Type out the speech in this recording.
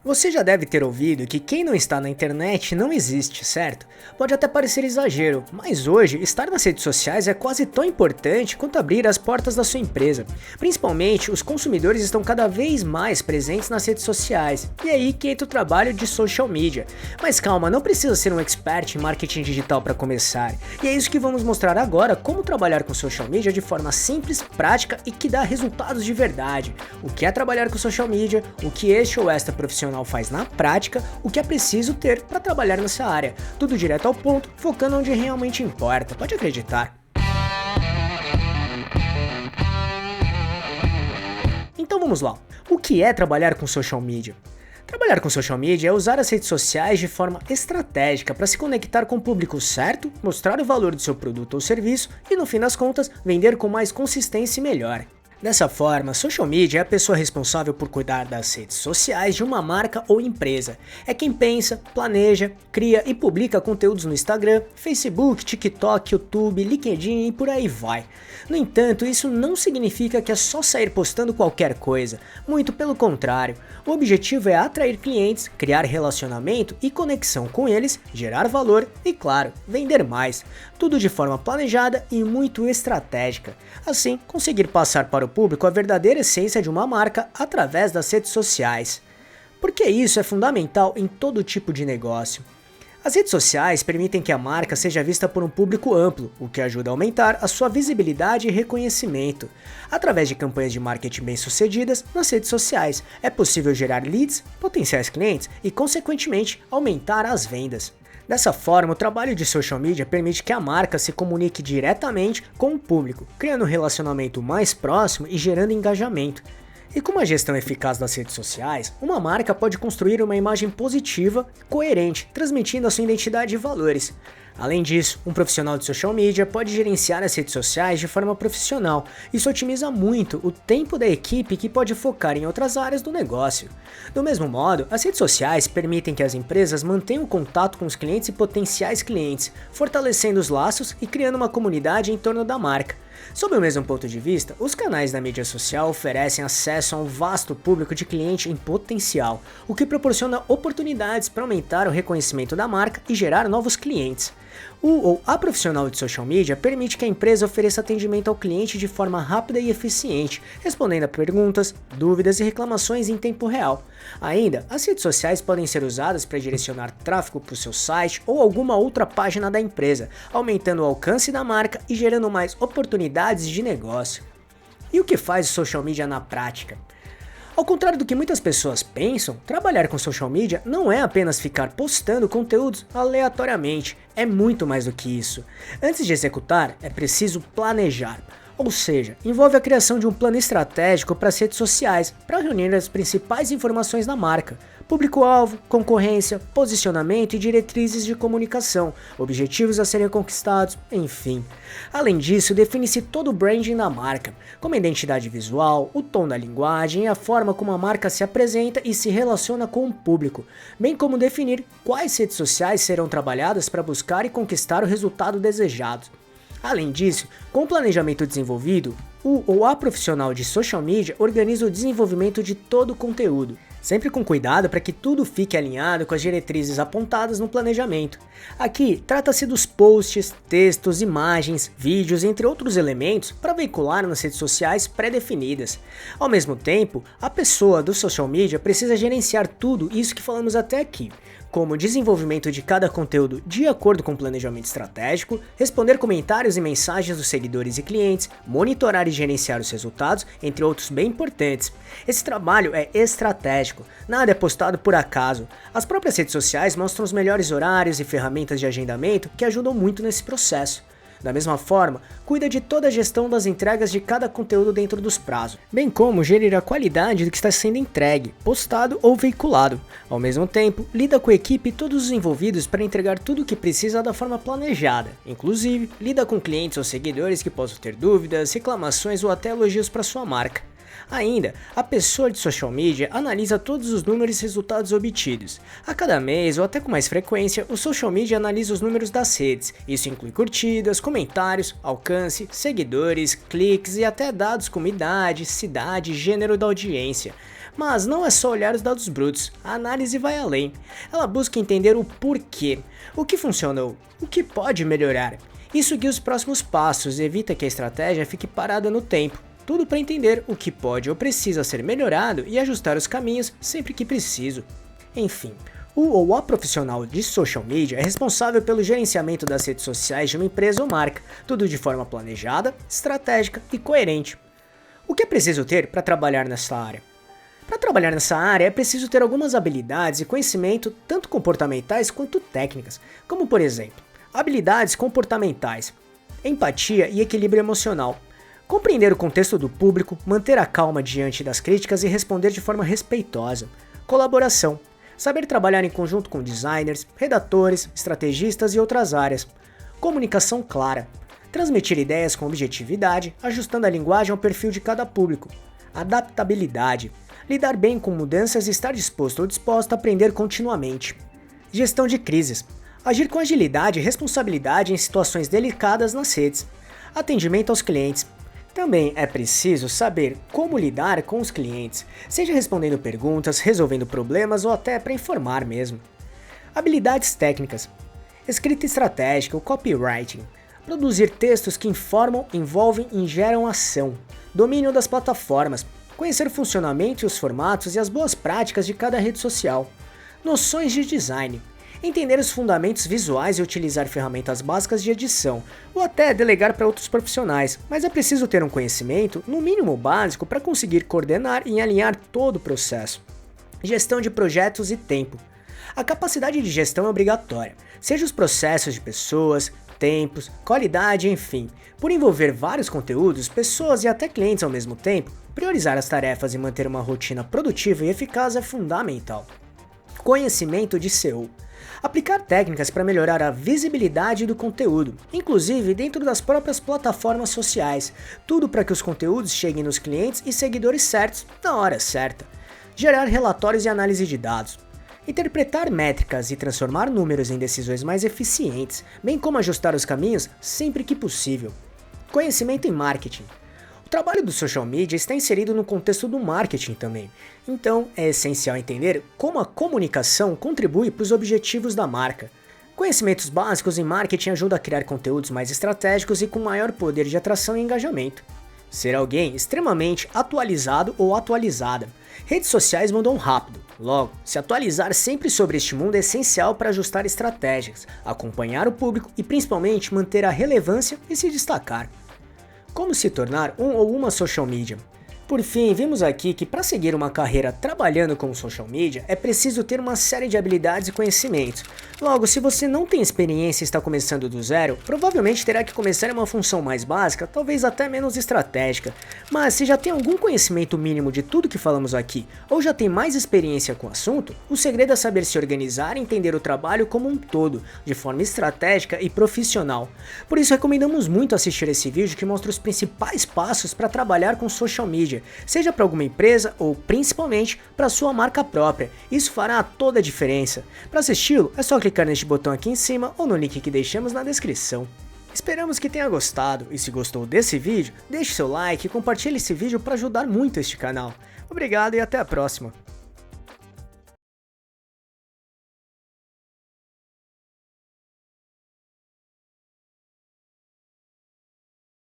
Você já deve ter ouvido que quem não está na internet não existe, certo? Pode até parecer exagero, mas hoje estar nas redes sociais é quase tão importante quanto abrir as portas da sua empresa. Principalmente, os consumidores estão cada vez mais presentes nas redes sociais, e é aí que entra o trabalho de social media. Mas calma, não precisa ser um expert em marketing digital para começar, e é isso que vamos mostrar agora, como trabalhar com social media de forma simples, prática e que dá resultados de verdade. O que é trabalhar com social media, o que este ou esta profissional faz na prática, o que é preciso ter para trabalhar nessa área. Tudo direto ao ponto, focando onde realmente importa, pode acreditar. Então vamos lá. O que é trabalhar com social media? Trabalhar com social media é usar as redes sociais de forma estratégica para se conectar com o público certo, mostrar o valor do seu produto ou serviço e, no fim das contas, vender com mais consistência e melhor. Dessa forma, social media é a pessoa responsável por cuidar das redes sociais de uma marca ou empresa. É quem pensa, planeja, cria e publica conteúdos no Instagram, Facebook, TikTok, YouTube, LinkedIn e por aí vai. No entanto, isso não significa que é só sair postando qualquer coisa, muito pelo contrário. O objetivo é atrair clientes, criar relacionamento e conexão com eles, gerar valor e, claro, vender mais. Tudo de forma planejada e muito estratégica. Assim, conseguir passar para o público a verdadeira essência de uma marca através das redes sociais. Porque isso é fundamental em todo tipo de negócio. As redes sociais permitem que a marca seja vista por um público amplo, o que ajuda a aumentar a sua visibilidade e reconhecimento. Através de campanhas de marketing bem-sucedidas nas redes sociais, é possível gerar leads, potenciais clientes e, consequentemente, aumentar as vendas. Dessa forma, o trabalho de social media permite que a marca se comunique diretamente com o público, criando um relacionamento mais próximo e gerando engajamento. E com uma gestão eficaz das redes sociais, uma marca pode construir uma imagem positiva, coerente, transmitindo a sua identidade e valores. Além disso, um profissional de social media pode gerenciar as redes sociais de forma profissional. Isso otimiza muito o tempo da equipe que pode focar em outras áreas do negócio. Do mesmo modo, as redes sociais permitem que as empresas mantenham contato com os clientes e potenciais clientes, fortalecendo os laços e criando uma comunidade em torno da marca. Sob o mesmo ponto de vista, os canais da mídia social oferecem acesso a um vasto público de cliente em potencial, o que proporciona oportunidades para aumentar o reconhecimento da marca e gerar novos clientes. O ou a profissional de social media permite que a empresa ofereça atendimento ao cliente de forma rápida e eficiente, respondendo a perguntas, dúvidas e reclamações em tempo real. Ainda, as redes sociais podem ser usadas para direcionar tráfego para o seu site ou alguma outra página da empresa, aumentando o alcance da marca e gerando mais oportunidades de negócio. E o que faz o social media na prática? Ao contrário do que muitas pessoas pensam, trabalhar com social media não é apenas ficar postando conteúdos aleatoriamente, é muito mais do que isso. Antes de executar, é preciso planejar. Ou seja, envolve a criação de um plano estratégico para as redes sociais, para reunir as principais informações da marca, público-alvo, concorrência, posicionamento e diretrizes de comunicação, objetivos a serem conquistados, enfim. Além disso, define-se todo o branding da marca, como a identidade visual, o tom da linguagem e a forma como a marca se apresenta e se relaciona com o público, bem como definir quais redes sociais serão trabalhadas para buscar e conquistar o resultado desejado. Além disso, com o planejamento desenvolvido, o ou a profissional de social media organiza o desenvolvimento de todo o conteúdo, sempre com cuidado para que tudo fique alinhado com as diretrizes apontadas no planejamento. Aqui, trata-se dos posts, textos, imagens, vídeos, entre outros elementos para veicular nas redes sociais pré-definidas. Ao mesmo tempo, a pessoa do social media precisa gerenciar tudo isso que falamos até aqui, como o desenvolvimento de cada conteúdo de acordo com o planejamento estratégico, responder comentários e mensagens dos seguidores e clientes, monitorar e gerenciar os resultados, entre outros bem importantes. Esse trabalho é estratégico, nada é postado por acaso. As próprias redes sociais mostram os melhores horários e ferramentas de agendamento que ajudam muito nesse processo. Da mesma forma, cuida de toda a gestão das entregas de cada conteúdo dentro dos prazos, bem como gerir a qualidade do que está sendo entregue, postado ou veiculado. Ao mesmo tempo, lida com a equipe e todos os envolvidos para entregar tudo o que precisa da forma planejada. Inclusive, lida com clientes ou seguidores que possam ter dúvidas, reclamações ou até elogios para sua marca. Ainda, a pessoa de social media analisa todos os números e resultados obtidos. A cada mês ou até com mais frequência, o social media analisa os números das redes. Isso inclui curtidas, comentários, alcance, seguidores, cliques e até dados como idade, cidade e gênero da audiência. Mas não é só olhar os dados brutos, a análise vai além. Ela busca entender o porquê, o que funcionou, o que pode melhorar. Isso guia os próximos passos e evita que a estratégia fique parada no tempo. Tudo para entender o que pode ou precisa ser melhorado e ajustar os caminhos sempre que preciso. Enfim, o ou a profissional de social media é responsável pelo gerenciamento das redes sociais de uma empresa ou marca, tudo de forma planejada, estratégica e coerente. O que é preciso ter para trabalhar nessa área? Para trabalhar nessa área é preciso ter algumas habilidades e conhecimento tanto comportamentais quanto técnicas, como por exemplo, habilidades comportamentais, empatia e equilíbrio emocional, compreender o contexto do público, manter a calma diante das críticas e responder de forma respeitosa, colaboração, saber trabalhar em conjunto com designers, redatores, estrategistas e outras áreas, comunicação clara, transmitir ideias com objetividade, ajustando a linguagem ao perfil de cada público, adaptabilidade, lidar bem com mudanças e estar disposto ou disposta a aprender continuamente, gestão de crises, agir com agilidade e responsabilidade em situações delicadas nas redes, atendimento aos clientes. Também é preciso saber como lidar com os clientes, seja respondendo perguntas, resolvendo problemas ou até para informar mesmo. Habilidades técnicas, escrita estratégica, o copywriting, produzir textos que informam, envolvem e geram ação, domínio das plataformas, conhecer o funcionamento e os formatos e as boas práticas de cada rede social, noções de design, entender os fundamentos visuais e utilizar ferramentas básicas de edição, ou até delegar para outros profissionais, mas é preciso ter um conhecimento, no mínimo básico, para conseguir coordenar e alinhar todo o processo. Gestão de projetos e tempo. A capacidade de gestão é obrigatória, seja os processos de pessoas, tempos, qualidade, enfim. Por envolver vários conteúdos, pessoas e até clientes ao mesmo tempo, priorizar as tarefas e manter uma rotina produtiva e eficaz é fundamental. Conhecimento de SEO. Aplicar técnicas para melhorar a visibilidade do conteúdo, inclusive dentro das próprias plataformas sociais, tudo para que os conteúdos cheguem nos clientes e seguidores certos na hora certa. Gerar relatórios e análise de dados. Interpretar métricas e transformar números em decisões mais eficientes, bem como ajustar os caminhos sempre que possível. Conhecimento em marketing. O trabalho do social media está inserido no contexto do marketing também, então é essencial entender como a comunicação contribui para os objetivos da marca. Conhecimentos básicos em marketing ajudam a criar conteúdos mais estratégicos e com maior poder de atração e engajamento. Ser alguém extremamente atualizado ou atualizada. Redes sociais mudam rápido, logo, se atualizar sempre sobre este mundo é essencial para ajustar estratégias, acompanhar o público e principalmente manter a relevância e se destacar. Como se tornar um ou uma social media? Por fim, vimos aqui que para seguir uma carreira trabalhando com social media é preciso ter uma série de habilidades e conhecimentos. Logo, se você não tem experiência e está começando do zero, provavelmente terá que começar em uma função mais básica, talvez até menos estratégica. Mas se já tem algum conhecimento mínimo de tudo que falamos aqui, ou já tem mais experiência com o assunto, o segredo é saber se organizar e entender o trabalho como um todo, de forma estratégica e profissional. Por isso recomendamos muito assistir esse vídeo que mostra os principais passos para trabalhar com social media, seja para alguma empresa ou principalmente para sua marca própria. Isso fará toda a diferença. Para assisti-lo é só clicar neste botão aqui em cima ou no link que deixamos na descrição. Esperamos que tenha gostado e se gostou desse vídeo, deixe seu like e compartilhe esse vídeo para ajudar muito este canal. Obrigado e até a próxima.